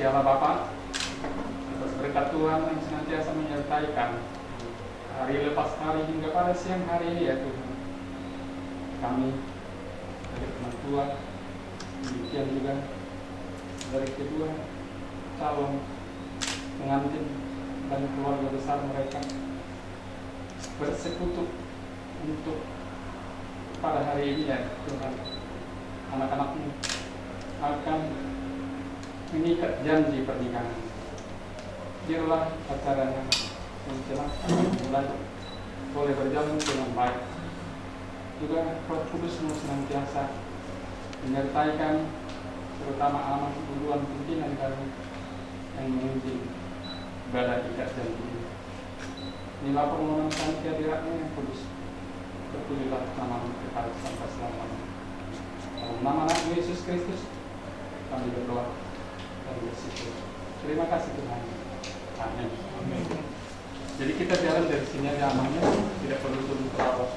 kasih Allah Bapa, atas berkat Tuhan yang senantiasa menyertai kami hari lepas hari hingga pada siang hari ini ya Tuhan. Kami dari teman Tuhan, demikian juga dari kedua calon pengantin dan keluarga besar mereka bersekutu untuk pada hari ini ya Tuhan. Anak-anakmu akan mengikat janji pernikahan. Biarlah acaranya mulai boleh berjalan dengan baik. Juga Roh Kudus-Mu senantiasa menyertai kami, terutama amat duluan pimpinan kami yang memimpin ibadah ikat janji ini. Inilah permohonan kami kehadiratmu yang kudus. Terpujilah nama-Mu kekal sampai selamanya. Dalam nama anak Yesus Kristus kami berdoa dan bersyukur. Terima kasih Tuhan. Amin. Jadi kita jalan dari sini aja amannya, tidak perlu turun ke bawah.